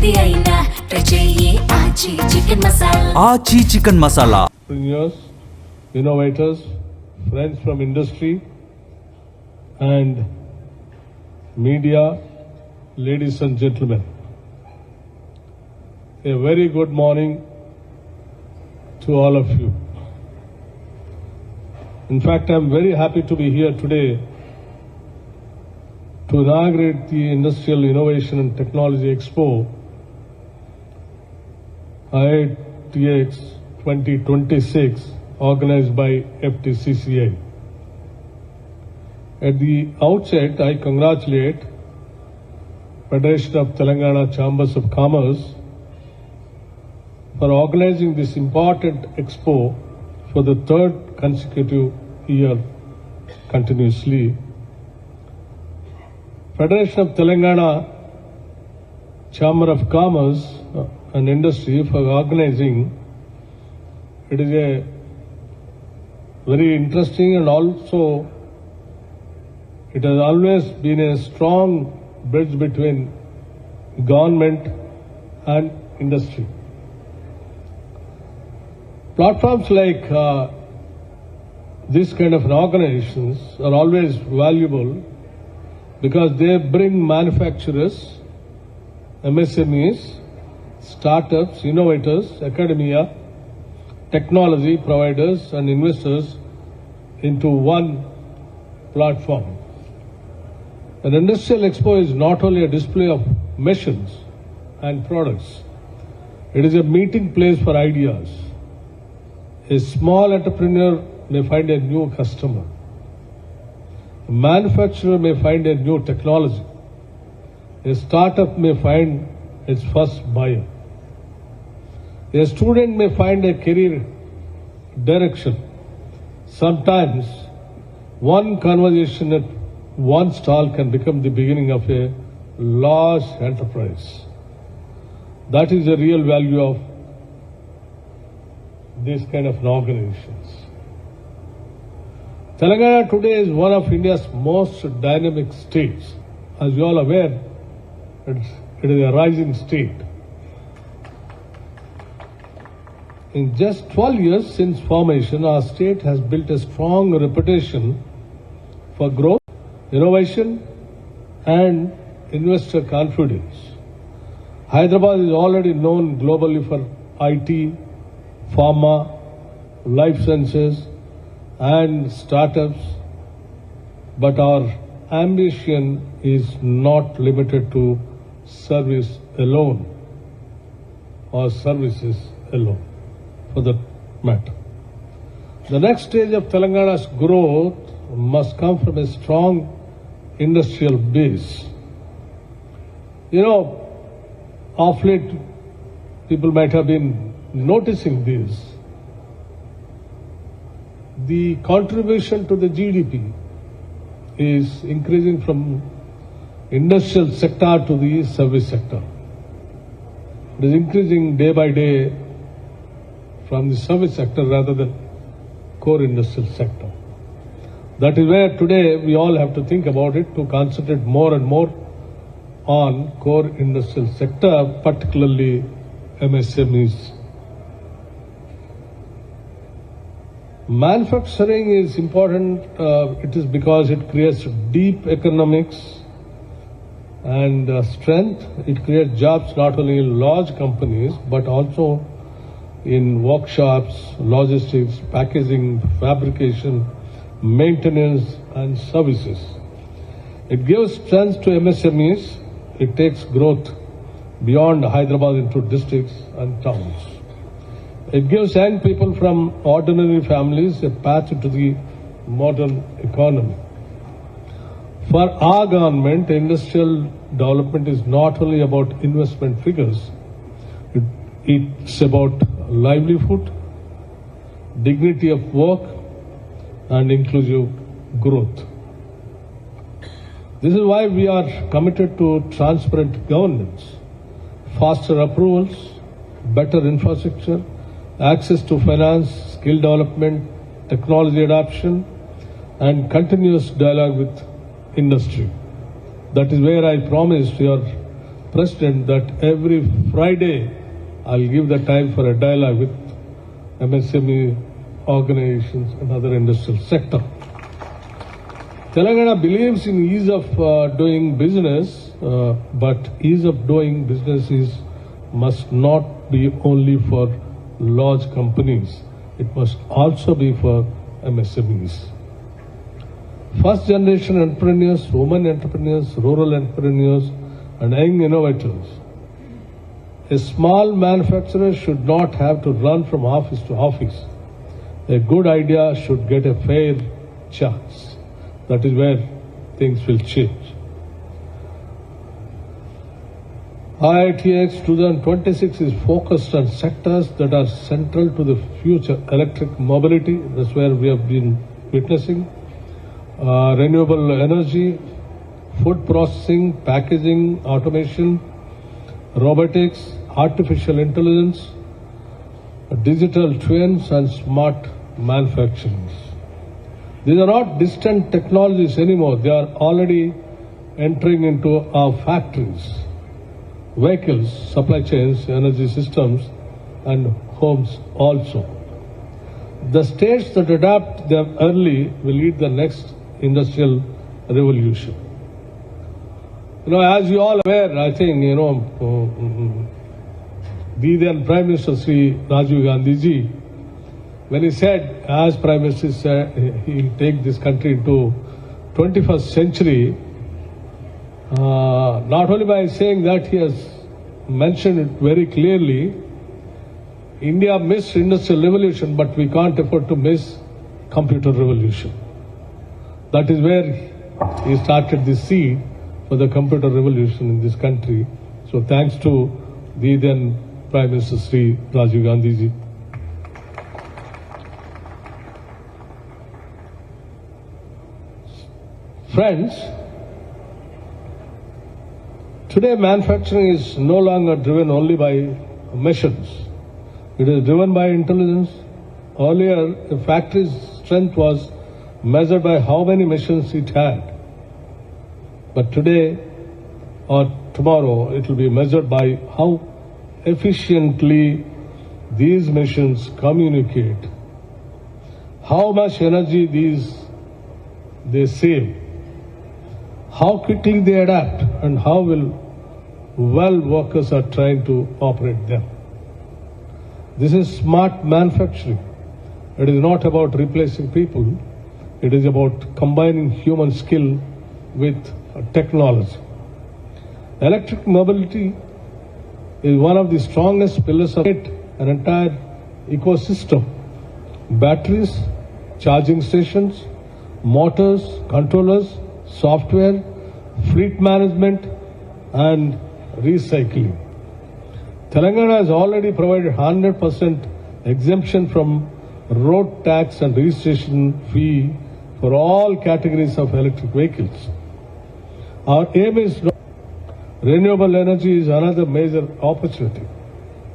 ఏది అయినా ట్రై చెయ్యి ఆచి చికెన్ మసాలా. ఆచి chicken masala. Entrepreneurs, innovators, friends from industry and media, ladies and gentlemen, a very good morning to all of you. In fact, I am very happy to be here today to inaugurate the Industrial Innovation and Technology Expo IITX 2026 organized by FTCCI. At the outset, I congratulate Federation of Telangana Chambers of Commerce for organizing this important expo for the third consecutive year continuously. Federation of Telangana Chamber of Commerce and Industry for organizing. It is a very interesting and also it has always been a strong bridge between government and industry. Platforms like this kind of organizations are always valuable because they bring manufacturers, MSMEs, startups, innovators, academia, technology providers and investors into one platform. An industrial expo is not only a display of machines and products, it is a meeting place for ideas. A small entrepreneur may find a new customer. A manufacturer may find a new technology. A startup may find its first buyer. A student may find a career direction. Sometimes one conversation at one stall can become the beginning of a large enterprise. That is the real value of these kind of organizations. Telangana today is one of India's most dynamic states. As you all aware, it is a rising state. In just 12 years since formation, our state has built a strong reputation for growth, innovation, and investor confidence. Hyderabad is already known globally for IT, pharma, life sciences, and startups, but our ambition is not limited to service alone or services alone, for that matter. The next stage of Telangana's growth must come from a strong industrial base. You know, of late, people might have been noticing this. The contribution to the GDP is increasing from industrial sector to the service sector. It is increasing day by day from the service sector rather than core industrial sector. That is where today we all have to think about it to concentrate more and more on core industrial sector, particularly MSMEs. Manufacturing is important. It is because it creates deep economics and strength. It creates jobs not only in large companies but also in workshops, logistics, packaging, fabrication, maintenance and services. It gives strength to MSMEs. It takes growth beyond Hyderabad into districts and towns. It gives young people from ordinary families a path to the modern economy. For our government, industrial development is not only about investment figures. It's about livelihood, dignity of work, and inclusive growth. This is why we are committed to transparent governance, faster approvals, better infrastructure, access to finance, skill development, technology adoption, and continuous dialogue with industry. That is where I promised your President that every Friday I'll give the time for a dialogue with MSME organizations and other industrial sector. Telangana believes in ease of doing business, but ease of doing business must not be only for large companies. It must also be for MSMEs. First generation entrepreneurs, women entrepreneurs, rural entrepreneurs, and young innovators. A small manufacturer should not have to run from office to office. A good idea should get a fair chance. That is where things will change. IITX 2026 is focused on sectors that are central to the future. Electric mobility, that's where we have been witnessing. Renewable energy, food processing, packaging, automation, robotics, artificial intelligence, digital twins, and smart manufacturing. These are not distant technologies anymore. They are already entering into our factories, vehicles, supply chains, energy systems, and homes also. The states that adapt them early will lead the next industrial revolution. As you all aware, I think, the then Prime Minister Sri Rajiv Gandhi ji, when he said, as Prime Minister said, he'll take this country into 21st century, not only by saying that, he has mentioned it very clearly. India missed industrial revolution, but we can't afford to miss computer revolution. That is where he started the seed for the computer revolution in this country. So thanks to the then Prime Minister Sri Rajiv Gandhi ji. Friends, today manufacturing is no longer driven only by machines. It is driven by intelligence. Earlier, a factory's strength was measured by how many machines it had. But today or tomorrow, it will be measured by how efficiently these machines communicate, how much energy they save, how quickly they adapt, and how well workers are trying to operate them. This is smart manufacturing. It is not about replacing people. It is about combining human skill with technology. Electric mobility is one of the strongest pillars of it, an entire ecosystem. Batteries, charging stations, motors, controllers, software, fleet management, and recycling. Telangana has already provided 100% exemption from road tax and registration fee for all categories of electric vehicles. Our aim is renewable energy is another major opportunity.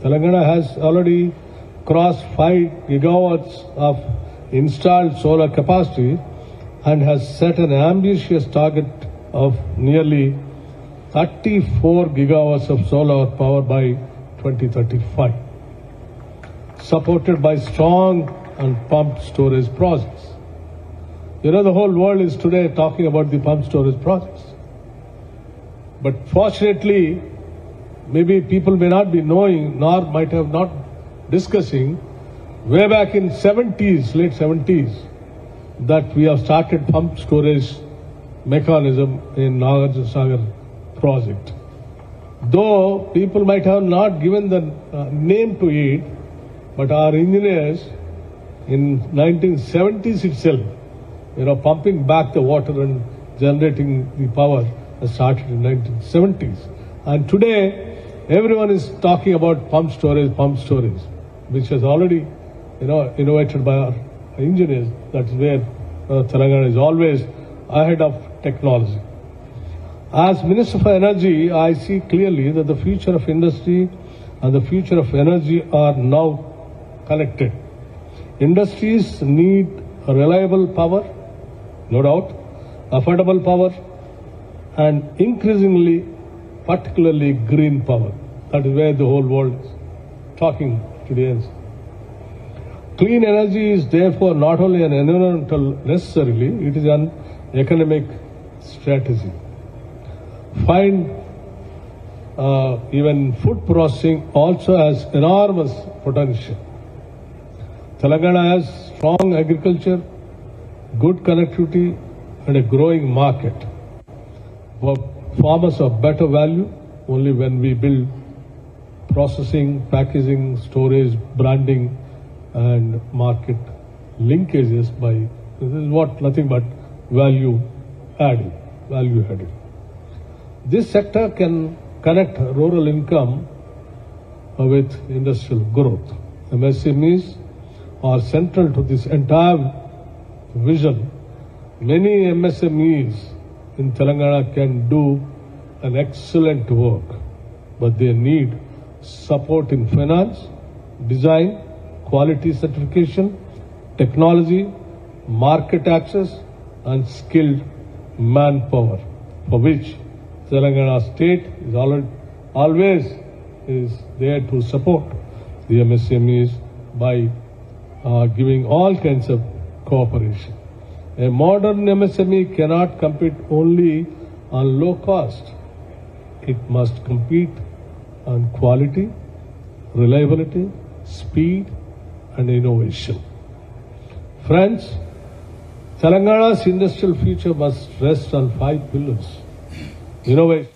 Telangana has already crossed 5 gigawatts of installed solar capacity and has set an ambitious target of nearly 34 gigawatts of solar power by 2035, supported by strong and pumped storage projects. The whole world is today talking about the pumped storage projects. But fortunately, maybe people may not be knowing, nor might have not discussing, way back in late 70s, that we have started pumped storage mechanism in Nagarjuna Sagar project. Though people might have not given the name to it, but our engineers in 1970s itself, pumping back the water and generating the power has started in 1970s. And today, everyone is talking about pumped storage, which has already, innovated by our engineers. That is where Telangana is always ahead of technology. As Minister for Energy, I see clearly that the future of industry and the future of energy are now connected. Industries need reliable power, no doubt, affordable power, and increasingly particularly green power. That is where the whole world is talking today. Clean energy is therefore not only an environmental necessarily, it is an economic strategy. Find even food processing also has enormous potential. Telangana has strong agriculture, good connectivity and a growing market. But farmers are better value only when we build processing, packaging, storage, branding and market linkages by, this is what nothing but value adding. This sector can connect rural income with industrial growth. MSMEs are central to this entire vision. Many MSMEs in Telangana can do an excellent work, but they need support in finance, design, quality certification, technology, market access and skilled manpower, for which Telangana state is always is there to support the MSMEs by giving all kinds of cooperation. A modern MSME cannot compete only on low cost. It must compete on quality, reliability, speed and innovation. Friends, Telangana's industrial future must rest on 5 pillars. Innovation.